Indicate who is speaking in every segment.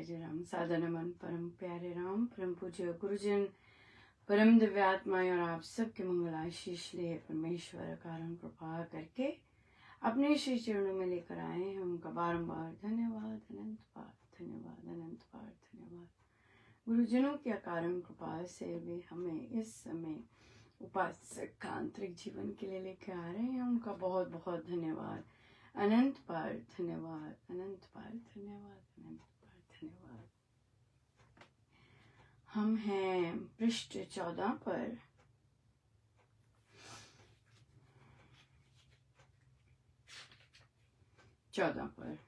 Speaker 1: जय जय राम। साधन मन परम प्यारे राम, परम पूज्य गुरुजन, परम दिव्यात्माएं और आप सबके मंगल आशीष लिए परमेश्वर कारण कृपा करके अपने श्री चरणों में लेकर आए हैं। उनका बारंबार धन्यवाद, अनंत बार धन्यवाद, अनंत बार धन्यवाद। गुरुजनों की अकारण कृपा से वे हमें इस समय उपासक का आंतरिक जीवन के लिए लेकर आ रहे हैं। उनका बहुत बहुत धन्यवाद, अनंत बार धन्यवाद, अनंत बार धन्यवाद, अनंत बार धन्यवाद। हम हैं पृष्ठ 14 पर।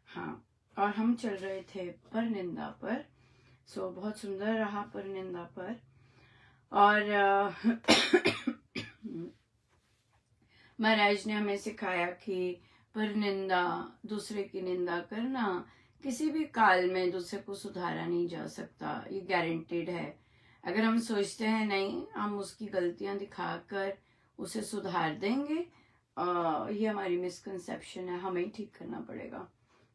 Speaker 1: हाँ, और हम चल रहे थे पर निंदा पर। सो बहुत सुंदर रहा पर निंदा पर। और महाराज ने हमें सिखाया कि पर निंदा, दूसरे की निंदा करना किसी भी काल में दूसरे को सुधारा नहीं जा सकता, ये गारंटेड है। अगर हम सोचते हैं नहीं हम उसकी गलतियां दिखाकर उसे सुधार देंगे, ये हमारी मिसकंसेप्शन है। हमें ही ठीक करना पड़ेगा,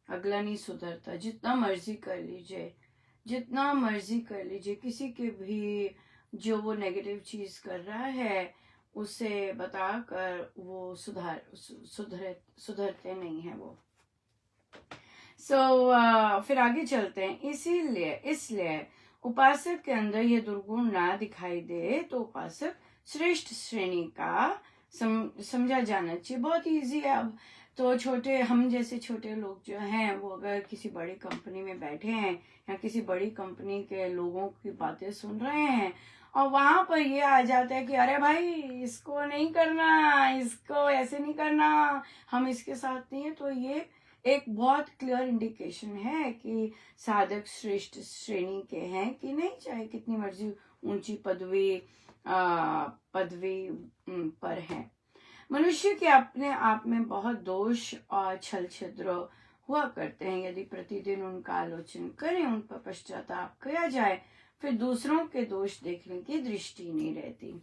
Speaker 1: अगला नहीं सुधरता। जितना मर्जी कर लीजिए, जितना मर्जी कर लीजिए, किसी के भी जो वो नेगेटिव चीज कर रहा है उसे बताकर वो सुधरते नहीं है वो। फिर आगे चलते हैं। इसलिए उपासक के अंदर ये दुर्गुण ना दिखाई दे तो उपासक श्रेष्ठ श्रेणी का समझा जाना चाहिए। बहुत इजी है। अब तो हम जैसे छोटे लोग जो हैं वो अगर किसी बड़ी कंपनी में बैठे हैं या किसी बड़ी कंपनी के लोगों की बातें सुन रहे हैं और वहां पर ये आ जाता है कि अरे भाई इसको नहीं करना, इसको ऐसे नहीं करना, हम इसके साथ नहीं है, तो ये एक बहुत क्लियर इंडिकेशन है कि साधक श्रेष्ठ श्रेणी के हैं कि नहीं, चाहे कितनी मर्जी ऊंची पदवी पर है। मनुष्य के अपने आप में बहुत दोष और छल छिद्र हुआ करते हैं। यदि प्रतिदिन उनका आलोचन करें, उन पर पश्चाताप किया जाए, फिर दूसरों के दोष देखने की दृष्टि नहीं रहती।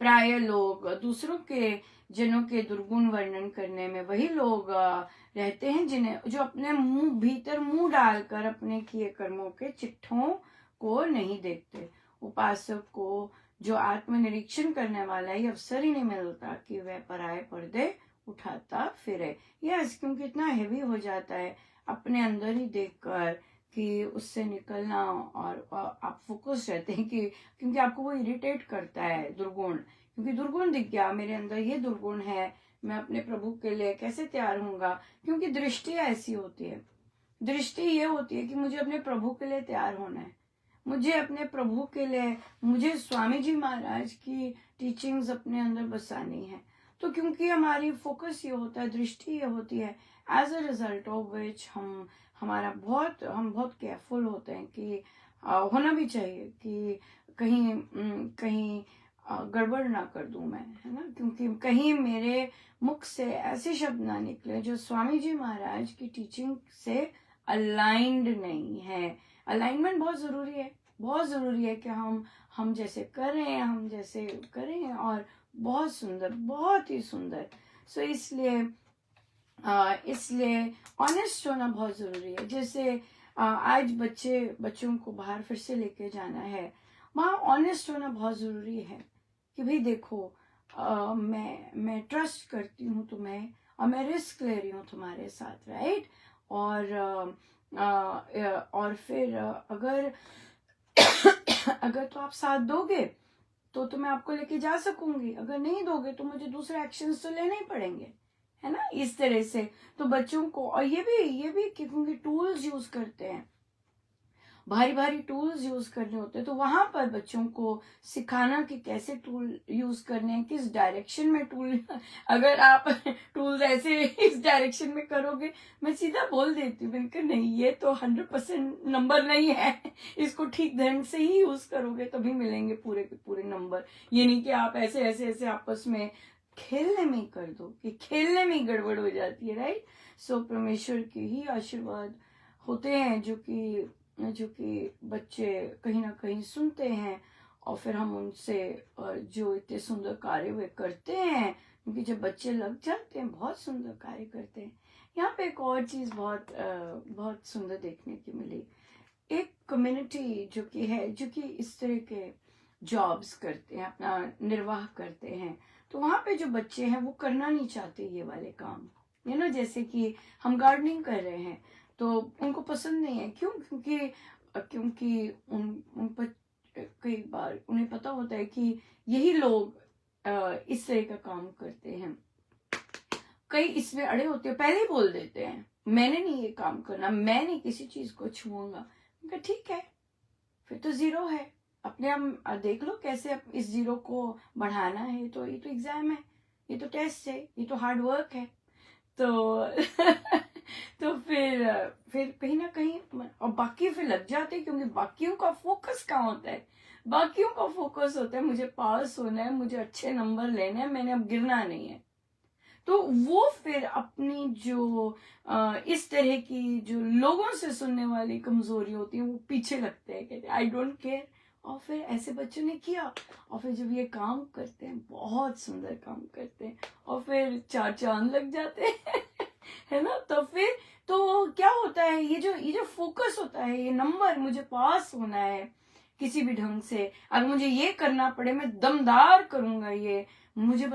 Speaker 1: प्राय लोग दूसरों के जनों के दुर्गुण वर्णन करने में वही लोग रहते हैं जो अपने भीतर मुंह डालकर अपने किए कर्मों के चिट्ठों को नहीं देखते। उपासक को जो आत्मनिरीक्षण करने वाला है, अवसर ही नहीं मिलता कि वह पराये पर्दे उठाता फिरे। यस, क्योंकि इतना हैवी हो जाता है अपने अंदर ही देखकर कि उससे निकलना, और आप फोकस रहते हैं कि क्योंकि आपको वो इरिटेट करता है दुर्गुण, क्योंकि दुर्गुण दिख गया मेरे अंदर, ये दुर्गुण है, मैं अपने प्रभु के लिए कैसे तैयार होऊंगा। क्योंकि दृष्टि ऐसी होती है, दृष्टि ये होती है कि मुझे अपने प्रभु के लिए तैयार होना है, मुझे अपने प्रभु के लिए, मुझे स्वामी जी महाराज की टीचिंग्स अपने अंदर बसानी है। तो क्योंकि हमारी फोकस ये होता है, दृष्टि ये होती है, as a result of which हम बहुत केयरफुल होते हैं कि होना भी चाहिए कि कहीं गड़बड़ ना कर दूं मैं, है ना, क्योंकि कहीं मेरे मुख से ऐसे शब्द ना निकले जो स्वामी जी महाराज की टीचिंग से अलाइंड नहीं है। अलाइनमेंट बहुत जरूरी है, बहुत जरूरी है कि हम जैसे करें और बहुत सुंदर, बहुत ही सुंदर। सो इसलिए ऑनेस्ट होना बहुत जरूरी है। जैसे आज बच्चों को बाहर फिर से लेके जाना है, वहाँ ऑनेस्ट होना बहुत जरूरी है कि भाई देखो, मैं ट्रस्ट करती हूँ तुम्हें और मैं रिस्क ले रही हूँ तुम्हारे साथ, राइट। और फिर अगर तो आप साथ दोगे तो मैं आपको लेके जा सकूंगी, अगर नहीं दोगे तो मुझे दूसरे एक्शंस तो लेने ही पड़ेंगे, है ना, इस तरह से। तो बच्चों को, और ये भी क्योंकि टूल्स यूज करते हैं, भारी टूल्स यूज करने होते हैं, तो वहां पर बच्चों को सिखाना कि कैसे टूल यूज करने हैं, किस डायरेक्शन में टूल अगर आप टूल्स ऐसे इस डायरेक्शन में करोगे, मैं सीधा बोल देती हूँ बिल्कुल नहीं, ये तो 100% नंबर नहीं है, इसको ठीक ढंग से ही यूज करोगे तभी मिलेंगे पूरे के पूरे नंबर। ये नहीं कि आप ऐसे आपस में खेलने में कर दो, कि खेलने में गड़बड़ हो जाती है, राइट। सो परमेश्वर के ही आशीर्वाद होते हैं जो कि बच्चे कहीं ना कहीं सुनते हैं, और फिर हम उनसे जो इतने सुंदर कार्य वे करते हैं, क्योंकि जब बच्चे लग जाते हैं बहुत सुंदर कार्य करते हैं। यहाँ पे एक और चीज बहुत सुंदर देखने की मिली। एक कम्युनिटी जो कि इस तरह के जॉब्स करते हैं, अपना निर्वाह करते हैं, तो वहाँ पे जो बच्चे हैं वो करना नहीं चाहते ये वाले काम। जैसे कि हम गार्डनिंग कर रहे हैं तो उनको पसंद नहीं है। क्यों? क्योंकि उन पर कई बार उन्हें पता होता है कि यही लोग इस तरह का काम करते हैं। कई इसमें अड़े होते हैं, पहले ही बोल देते हैं मैंने नहीं ये काम करना, मैं नहीं किसी चीज को छूऊंगा। ठीक है, फिर तो जीरो है, अपने आप देख लो कैसे इस जीरो को बढ़ाना है। ये तो एग्जाम है, ये तो टेस्ट है, ये तो हार्ड वर्क है। तो तो फिर कहीं ना कहीं और बाकी फिर लग जाते हैं, क्योंकि बाकियों का फोकस कहाँ होता है? बाकियों का फोकस होता है मुझे पास होना है, मुझे अच्छे नंबर लेने हैं, मैंने अब गिरना नहीं है। तो वो फिर अपनी जो इस तरह की जो लोगों से सुनने वाली कमजोरी होती है वो पीछे लगते हैं, कहते हैं आई डोंट केयर। और फिर ऐसे बच्चों ने किया, और फिर जब ये काम करते हैं, बहुत सुंदर काम करते हैं, और फिर 4 चांद लग जाते हैं है ना? तो फिर तो क्या होता है, ये जो फोकस होता है, ये नंबर, मुझे पास होना है किसी भी ढंग से, अगर मुझे ये करना पड़े मैं दमदार करूंगा, ये मुझे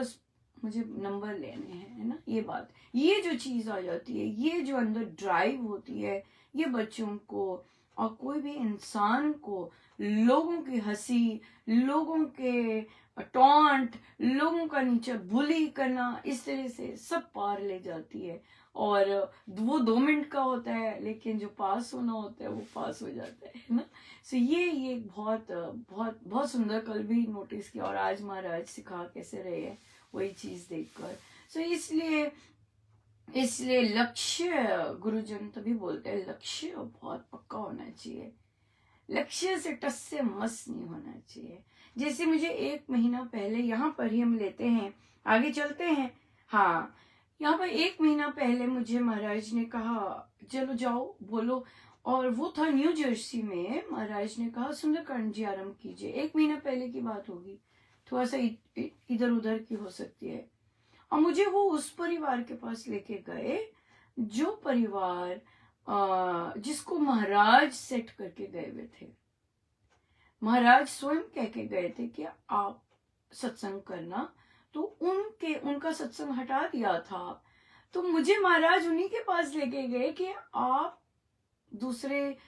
Speaker 1: नंबर लेने हैं, है ना? ये जो चीज आ जाती है, ये जो अंदर ड्राइव होती है, ये बच्चों को और कोई भी इंसान को लोगों की हंसी, लोगों के टॉन्ट, लोगों का नीचे बुली करना, इस तरह से सब पार ले जाती है। और वो 2 मिनट का होता है, लेकिन जो पास होना होता है वो पास हो जाता है ना? सो ये बहुत बहुत बहुत सुंदर कल भी नोटिस किया, और आज महाराज सिखा कैसे रहे हैं वही चीज देखकर। सो इसलिए लक्ष्य, गुरुजन तभी बोलते हैं लक्ष्य बहुत पक्का होना चाहिए, लक्ष्य से टस से मस नहीं होना चाहिए। जैसे मुझे 1 महीना पहले, यहाँ पर ही हम लेते हैं, आगे चलते हैं। हाँ, यहाँ पर 1 महीना पहले मुझे महाराज ने कहा चलो जाओ बोलो, और वो था न्यू जर्सी में। महाराज ने कहा सुंदरकांड जी आरंभ कीजिए। 1 महीना पहले की बात होगी, थोड़ा सा इधर उधर की हो सकती है। और मुझे वो उस परिवार के पास लेके गए जो परिवार जिसको महाराज सेट करके गए हुए थे। महाराज स्वयं कह के गए थे कि आप सत्संग करना, तो उनका सत्संग हटा दिया था। तो मुझे महाराज उन्हीं के पास लेके गए कि आप दूसरे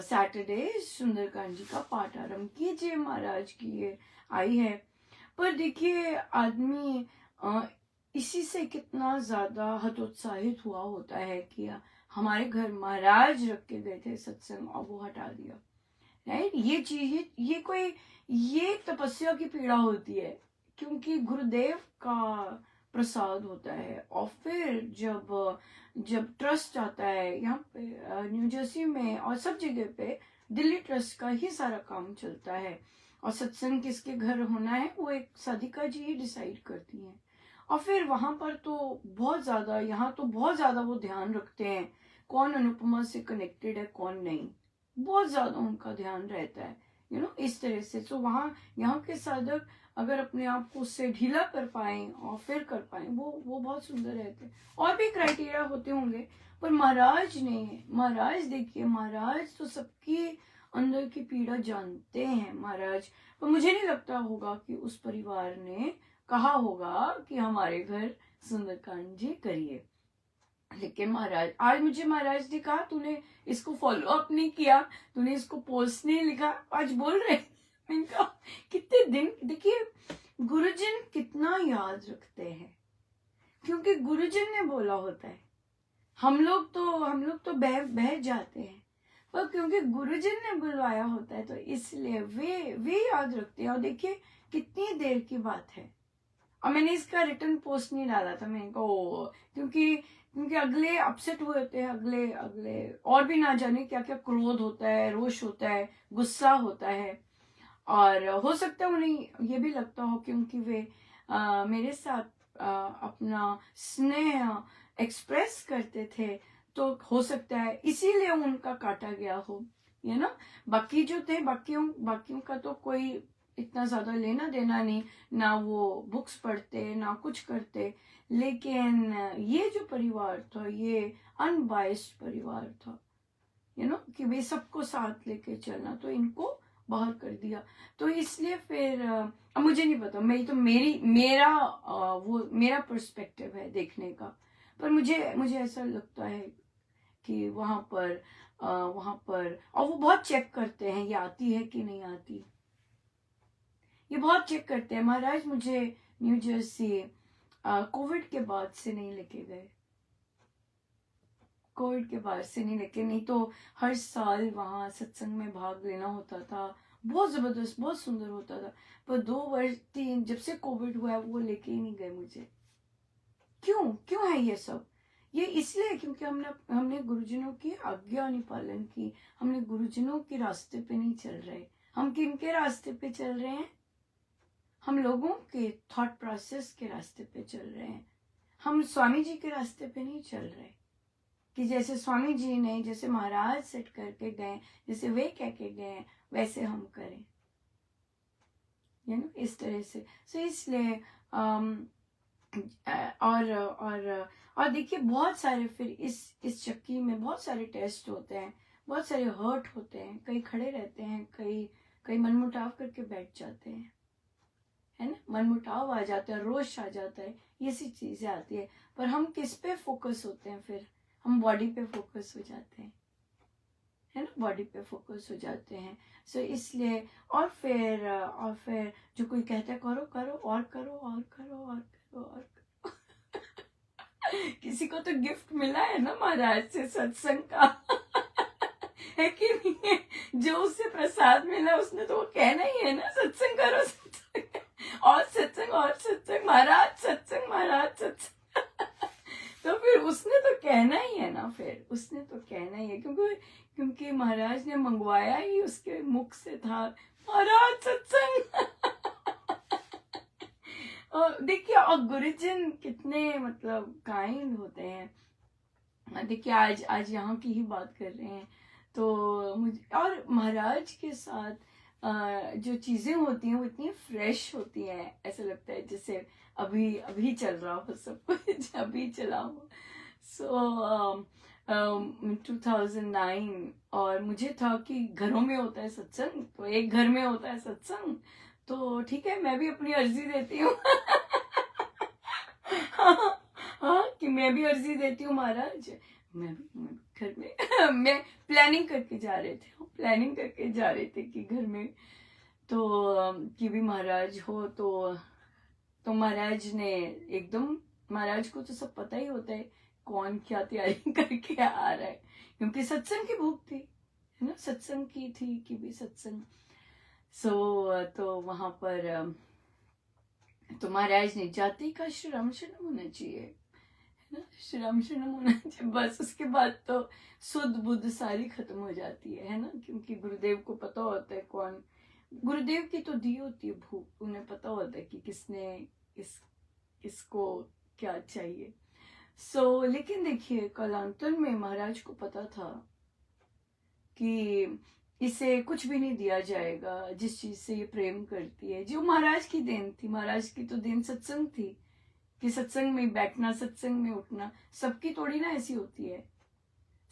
Speaker 1: सैटरडे सुंदरकांड जी का पाठ आरंभ कीजिए, महाराज की ये आई है। पर देखिए, आदमी इसी से कितना ज्यादा हतोत्साहित हुआ होता है कि हमारे घर महाराज रख के गए थे सत्संग और वो हटा दिया। राइट? ये चीज, ये तपस्या की पीड़ा होती है, क्योंकि गुरुदेव का प्रसाद होता है। और फिर जब ट्रस्ट आता है, यहाँ पे न्यू जर्सी में और सब जगह पे दिल्ली ट्रस्ट का ही सारा काम चलता है, और सत्संग किसके घर होना है वो एक साधिका जी ही डिसाइड करती हैं। और फिर वहां पर तो बहुत ज्यादा, यहाँ तो बहुत ज्यादा वो ध्यान रखते हैं कौन अनुपमा से कनेक्टेड है कौन नहीं, बहुत ज्यादा उनका ध्यान रहता है, इस तरह से। तो वहाँ यहाँ के साधक अगर अपने आप को उससे ढीला कर पाए और फिर कर पाए, वो बहुत सुंदर रहते हैं। और भी क्राइटेरिया होते होंगे, पर महाराज देखिए, महाराज तो सबकी अंदर की पीड़ा जानते हैं महाराज। पर मुझे नहीं लगता होगा कि उस परिवार ने कहा होगा कि हमारे घर सुंदरकांड जी करिए। लेकिन महाराज, आज मुझे महाराज ने कहा तूने इसको फॉलो अप नहीं किया, तूने इसको पोस्ट नहीं लिखा, आज बोल रहे। मैंने कहा कितने दिन, देखिए गुरुजन कितना याद रखते हैं, क्योंकि गुरुजन ने बोला होता है। हम लोग तो बह जाते हैं, पर क्योंकि गुरुजन ने बुलवाया होता है तो इसलिए वे याद रखते हैं। और देखिए कितनी देर की बात है, और मैंने इसका रिटर्न पोस्ट नहीं डाला था। मैंने कहा क्योंकि अगले अपसेट हुए होते हैं, अगले और भी ना जाने क्या क्या क्रोध होता है, रोष होता है, गुस्सा होता है। और हो सकता है उन्हें ये भी लगता हो, क्योंकि वे मेरे साथ अपना स्नेह एक्सप्रेस करते थे, तो हो सकता है इसीलिए उनका काटा गया हो, ना? बाकी जो थे, बाकियों का तो कोई इतना ज्यादा लेना देना नहीं, ना वो बुक्स पढ़ते ना कुछ करते, लेकिन ये जो परिवार था ये अनबाइस्ड परिवार था, कि भाई सबको साथ लेके चलना, तो इनको बाहर कर दिया। तो इसलिए फिर अब मुझे नहीं पता, मैं तो वो मेरा पर्सपेक्टिव है देखने का, पर मुझे ऐसा लगता है कि वहां पर और वो बहुत चेक करते हैं ये आती है कि नहीं आती, ये बहुत चेक करते हैं। महाराज मुझे न्यू जर्सी कोविड के बाद से नहीं लेके गए, कोविड के बाद से नहीं लेके, नहीं तो हर साल वहां सत्संग में भाग लेना होता था, बहुत जबरदस्त बहुत सुंदर होता था। पर 2 वर्ष 3 जब से कोविड हुआ है वो लेके ही नहीं गए मुझे। क्यों क्यों है ये सब? ये इसलिए क्योंकि हमने गुरुजनों की आज्ञा नहीं पालन की, हमने गुरुजनों के रास्ते पे नहीं चल रहे। हम किनके रास्ते पे चल रहे हैं? हम लोगों के थॉट प्रोसेस के रास्ते पे चल रहे हैं, हम स्वामी जी के रास्ते पे नहीं चल रहे कि जैसे स्वामी जी ने, जैसे महाराज सेट करके गए, जैसे वे कह के गए वैसे हम करें, इस तरह से। सो इसलिए और देखिए बहुत सारे फिर इस चक्की में बहुत सारे टेस्ट होते हैं, बहुत सारे हर्ट होते हैं, कई खड़े रहते हैं, कई मनमुटाव करके बैठ जाते हैं, है ना, मनमुटाव आ जाता है, रोष आ जाता है, ये सी चीजें आती है। पर हम किस पे फोकस होते हैं? फिर हम बॉडी पे फोकस हो जाते हैं, है ना, बॉडी पे फोकस हो जाते हैं। सो इसलिए और फिर जो कोई कहता है करो करो और करो और करो और करो और करो किसी को तो गिफ्ट मिला है ना महाराज से सत्संग का है कि नहीं है? जो उससे प्रसाद मिला उसने तो वो कहना ही है ना, सत्संग करो सत्संग और सत्संग और सत्संग, महाराज सत्संग महाराज सत्संग तो फिर उसने तो कहना ही है ना, फिर उसने तो कहना ही है, क्योंकि महाराज ने मंगवाया ही उसके मुख से था, महाराज सत्संग और देखिए, और गुरुजन कितने मतलब काइंड होते हैं। देखिए आज यहाँ की ही बात कर रहे हैं, तो मुझे और महाराज के साथ जो चीजें होती हैं वो इतनी फ्रेश होती हैं, ऐसा लगता है जैसे अभी अभी चल रहा हो सब कुछ, अभी चला हो। सो 2009 और मुझे था कि घरों में होता है सत्संग, तो एक घर में होता है सत्संग, तो ठीक है मैं भी अपनी अर्जी देती हूँ हाँ कि मैं भी अर्जी देती हूँ महाराज, मैं भी घर में मैं प्लानिंग करके जा रहे थे कि घर में तो कि भी महाराज हो, तो महाराज ने एकदम, महाराज को तो सब पता ही होता है कौन क्या तैयारी करके आ रहा है, क्योंकि सत्संग की भूख थी, है ना, सत्संग की थी कि भी सत्संग। तो वहां पर तो महाराज ने जाति का श्रम होना चाहिए, है ना, श्रम होना चाहिए, बस उसके बाद तो सुध बुद्ध सारी खत्म हो जाती है ना, क्योंकि गुरुदेव को पता होता है कौन, गुरुदेव की तो दी होती है भूख, उन्हें पता होता है कि किसको क्या चाहिए। लेकिन देखिए कालांतर में महाराज को पता था कि इसे कुछ भी नहीं दिया जाएगा जिस चीज से ये प्रेम करती है, जो महाराज की देन थी, महाराज की तो देन सत्संग थी, कि सत्संग में बैठना, सत्संग में उठना, सबकी थोड़ी ना ऐसी होती है,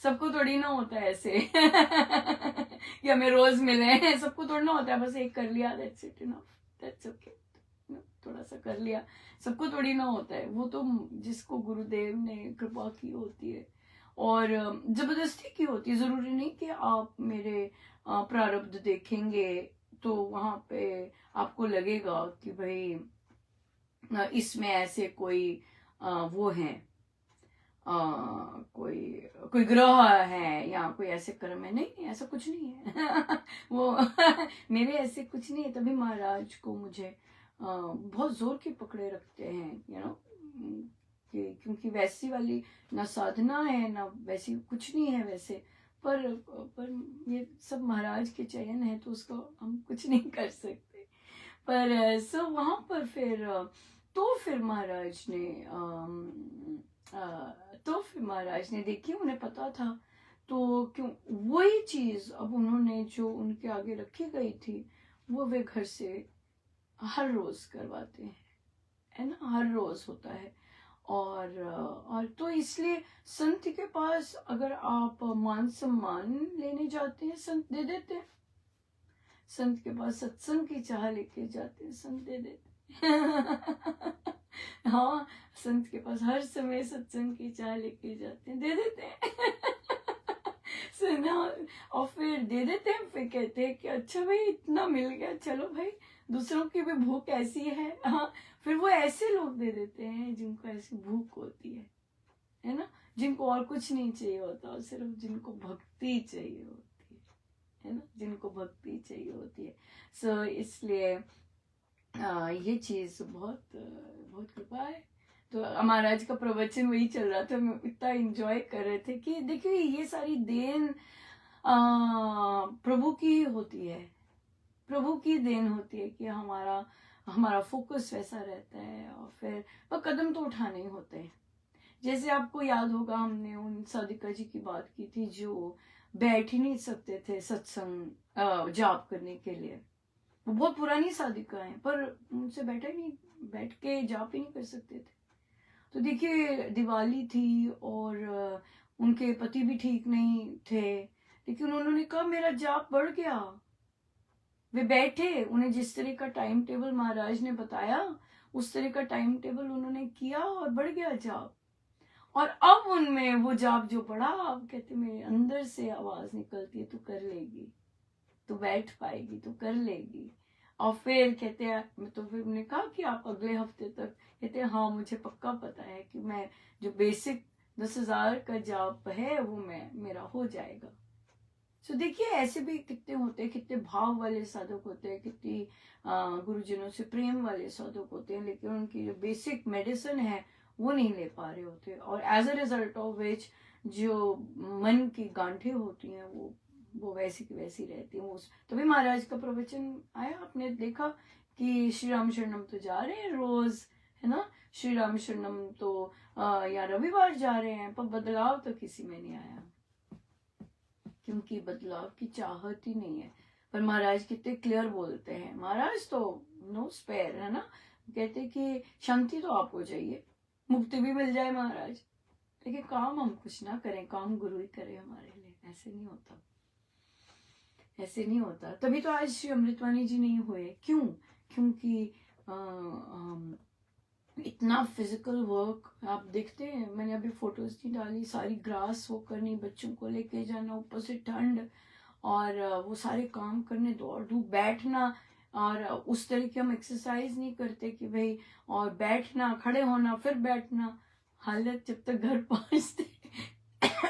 Speaker 1: सबको थोड़ी ना होता है ऐसे कि हमें रोज मिले, सबको थोड़ी ना होता है बस एक कर लिया, that's it enough, that's okay, थोड़ा सा कर लिया, सबको थोड़ी ना होता है, वो तो जिसको गुरुदेव ने कृपा की होती है और जबरदस्ती की होती है। जरूरी नहीं कि आप मेरे प्रारब्ध देखेंगे तो वहां पे आपको लगेगा कि भाई इसमें ऐसे कोई वो है, कोई ग्रह है या कोई ऐसे कर्म है, नहीं ऐसा कुछ नहीं है वो मेरे ऐसे कुछ नहीं है, तभी महाराज को मुझे बहुत जोर के पकड़े रखते हैं, क्योंकि वैसी वाली ना साधना है ना वैसी कुछ नहीं है वैसे, पर ये सब महाराज के चयन है तो उसको हम कुछ नहीं कर सकते। पर वहां पर फिर महाराज ने देखिए उन्हें पता था, तो क्यों वही चीज अब उन्होंने जो उनके आगे रखी गई थी वो वे घर से हर रोज करवाते हैं, है ना, हर रोज होता है। और तो इसलिए संत के पास अगर आप मान सम्मान लेने जाते हैं, संत दे देते हैं। संत के पास सत्संग की चाह लेके जाते हैं, संत दे देते हैं। हाँ, संत के पास हर समय सत्संग की चाह लेके जाते हैं, दे देते हैं। सुना, और फिर दे देते हैं, फिर कहते हैं कि अच्छा भाई इतना मिल गया, चलो भाई दूसरों की भी भूख ऐसी है। हाँ, फिर वो ऐसे लोग दे देते हैं जिनको ऐसी भूख होती है ना, जिनको और कुछ नहीं चाहिए होता, और सिर्फ जिनको भक्ति चाहिए होती है ना, जिनको भक्ति चाहिए होती है। सो इसलिए ये चीज बहुत बहुत कृपा है। तो महाराज का प्रवचन वही चल रहा था, मैं इतना एंजॉय कर रहे थे कि देखिए ये सारी देन प्रभु की होती है, प्रभु की देन होती है कि हमारा हमारा फोकस वैसा रहता है, और फिर पर कदम तो उठाने ही होते हैं। जैसे आपको याद होगा, हमने उन साधिका जी की बात की थी जो बैठ ही नहीं सकते थे सत्संग जाप करने के लिए। वो बहुत पुरानी साधिका है, पर उनसे बैठ के जाप ही नहीं कर सकते थे। तो देखिए दिवाली थी और उनके पति भी ठीक नहीं थे, लेकिन उन्होंने कहा मेरा जाप बढ़ गया। वे बैठे, उन्हें जिस तरह का टाइम टेबल महाराज ने बताया उस तरह का टाइम टेबल उन्होंने किया और बढ़ गया जाप। और अब उनमें वो जाप जो पड़ा, अब कहते मेरे अंदर से आवाज निकलती है तू कर लेगी, तू बैठ पाएगी, तू कर लेगी। और फिर कहते हैं, तो फिर उन्होंने कहा कि आप अगले हफ्ते तक, कहते हैं हाँ मुझे पक्का पता है कि मैं जो बेसिक 10,000 का जाप है वो मेरा हो जाएगा। सो देखिए ऐसे भी कितने होते हैं, कितने भाव वाले साधक होते हैं, कितनी गुरुजनों से प्रेम वाले साधक होते हैं, लेकिन उनकी जो बेसिक मेडिसिन है वो नहीं ले पा रहे होते, और as a result of which जो मन की गांठें होती हैं वो वैसी की वैसी रहती है। तभी महाराज का प्रवचन आया, आपने देखा कि श्री राम शरणम तो जा रहे हैं रोज, है ना, श्री राम शरणम तो या रविवार जा रहे हैं, पर बदलाव तो किसी में नहीं आया, क्योंकि बदलाव की चाहत ही नहीं है। पर महाराज कितने क्लियर बोलते हैं, महाराज तो नो स्पेयर, है ना, कहते कि शांति तो आपको चाहिए, मुक्ति भी मिल जाए महाराज, लेकिन काम हम कुछ ना करें, काम गुरु ही करे हमारे लिए। ऐसे नहीं होता, ऐसे नहीं होता। तभी तो आज श्री अमृतवाणी जी नहीं हुए। क्यों? क्योंकि इतना फिजिकल वर्क आप देखते हैं, मैंने अभी फोटोज नहीं डाली, सारी ग्रास वो करनी, बच्चों को लेके जाना, ऊपर से ठंड, और वो सारे काम करने, दौड़ धूप, बैठना, और उस तरह की हम एक्सरसाइज नहीं करते कि भाई, और बैठना, खड़े होना, फिर बैठना, हालत जब तक घर पहुंचते।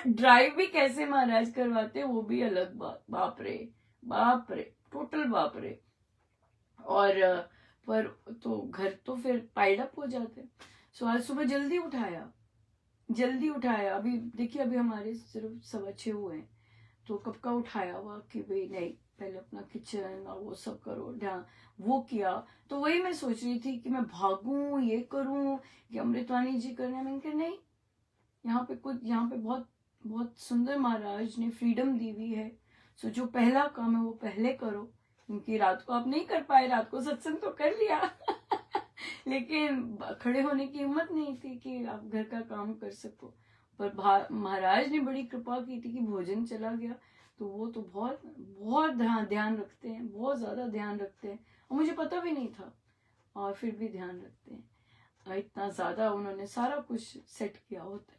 Speaker 1: ड्राइव भी कैसे महाराज करवाते वो भी अलग बात, बाप रे बाप रे, टोटल बाप रे। और पर तो घर तो फिर पाइड अप हो जाते। सो आज सुबह जल्दी उठाया, अभी देखिए अभी हमारे सिर्फ 6:15 हुए हैं, तो कब का उठाया हुआ कि भाई नहीं, पहले अपना किचन और वो सब करो, ध्यान वो किया। तो वही मैं सोच रही थी कि मैं भागूं, ये करूं, कि अमृतवाणी जी करने, मैंने कहा नहीं, यहाँ पे बहुत बहुत सुंदर महाराज ने फ्रीडम दी हुई है। सो जो पहला काम है वो पहले करो, क्योंकि रात को आप नहीं कर पाए, रात को सत्संग तो कर लिया। लेकिन खड़े होने की हिम्मत नहीं थी कि आप घर का काम कर सको। पर महाराज ने बड़ी कृपा की थी कि भोजन चला गया, तो वो तो बहुत बहुत ध्यान रखते हैं, बहुत ज्यादा ध्यान रखते हैं, और मुझे पता भी नहीं था, और फिर भी ध्यान रखते हैं, इतना ज्यादा उन्होंने सारा कुछ सेट किया होता है।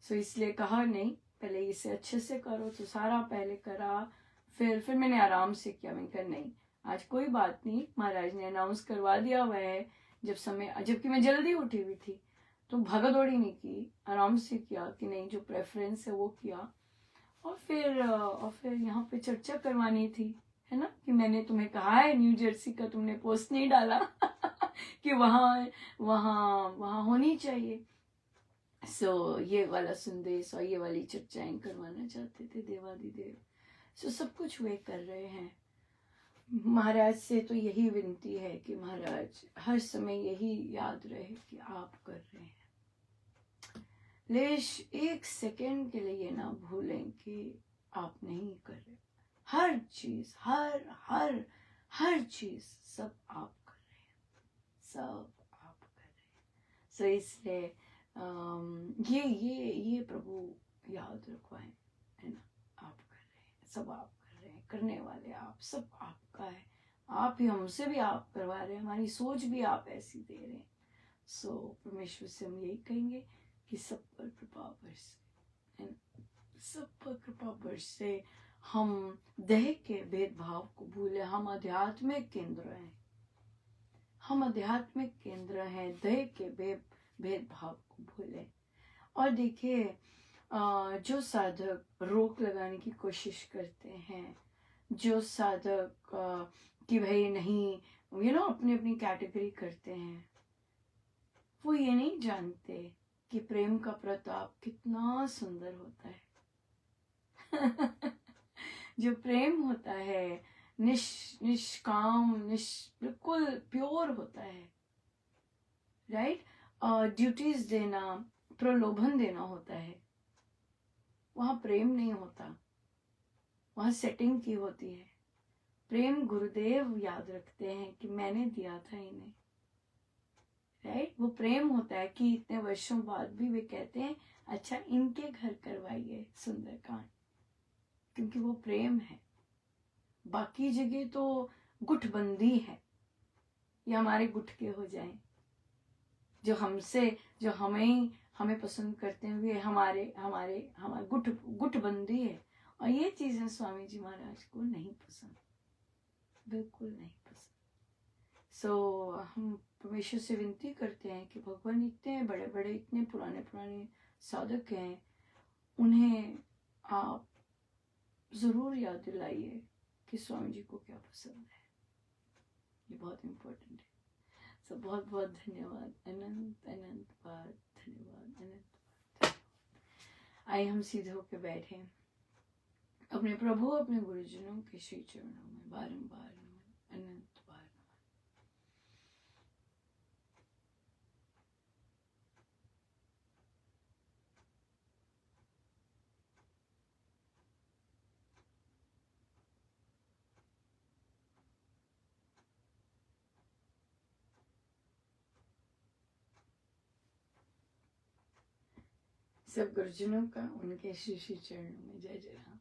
Speaker 1: सो इसलिए कहा नहीं, पहले इसे अच्छे से करो, तो सारा पहले करा, फिर मैंने आराम से किया। मैंने कहा नहीं, आज कोई बात नहीं, महाराज ने अनाउंस करवा दिया हुआ है, जबकि मैं जल्दी उठी हुई थी, तो भागा दौड़ी नहीं की, आराम से किया कि नहीं, जो प्रेफरेंस है वो किया। और फिर यहाँ पे चर्चा करवानी थी, है ना, कि मैंने तुम्हें कहा है न्यू जर्सी का तुमने पोस्ट नहीं डाला। कि वहां वहां वहां होनी चाहिए। सो ये वाला संदेश और ये वाली चर्चाएं करवाना चाहते थे देवादिदेव। सो सब कुछ वे कर रहे हैं। महाराज से तो यही विनती है कि महाराज हर समय यही याद रहे कि आप कर रहे हैं, लेश 1 सेकेंड के लिए ना भूलें कि आप नहीं कर रहे। हर चीज, हर हर चीज सब आप कर रहे हैं, सब आप कर रहे हैं। सो इसलिए ये प्रभु याद रखवाएं, है ना। आप कर रहे हैं, सब आप कर रहे हैं, करने वाले आप, सब आपका है। आप ही हमसे भी आप करवा रहे हैं, हमारी सोच भी आप ऐसी दे रहे हैं। सो परमेश्वर से हम यही कहेंगे कि सब पर कृपा बरसे, है ना, सब पर कृपा बरसे। हम देह के भेदभाव को भूले, हम आध्यात्मिक केंद्र हैं, हम आध्यात्मिक केंद्र हैं, देह के भेदभाव को भूले। और देखिए जो साधक रोक लगाने की कोशिश करते हैं, जो साधक कि भाई नहीं, अपनी अपनी कैटेगरी करते हैं, वो ये नहीं जानते कि प्रेम का प्रताप कितना सुंदर होता है। जो प्रेम होता है निष्काम, बिल्कुल प्योर होता है, राइट। ड्यूटीज देना, प्रलोभन देना होता है, वहां प्रेम नहीं होता, वहां सेटिंग की होती है। प्रेम गुरुदेव याद रखते हैं कि मैंने दिया था इन्हें, राइट। वो प्रेम होता है कि इतने वर्षों बाद भी वे कहते हैं अच्छा इनके घर करवाइए सुंदरकांड, क्योंकि वो प्रेम है। बाकी जगह तो गुटबंदी है, ये हमारे गुट के हो जाएं, जो हमें पसंद करते हैं, वे हमारे हमारे हमारे गुटबंदी है। और ये चीजें स्वामी जी महाराज को नहीं पसंद, बिल्कुल नहीं पसंद। सो हम परमेश्वर से विनती करते हैं कि भगवान इतने बड़े बड़े, इतने पुराने पुराने साधक हैं, उन्हें आप जरूर याद दिलाइए कि स्वामी जी को क्या पसंद है। ये बहुत इम्पोर्टेंट है। सो बहुत बहुत धन्यवाद, अनंत अनंत बार धन्यवाद, अनंत बार। आइए हम सीधे होकर बैठे, अपने प्रभु अपने गुरुजनों के श्री चरणों में बारंबार नमन, अनंत बार नमन। सब गुरुजनों का उनके श्री श्री चरणों में जय जय राम।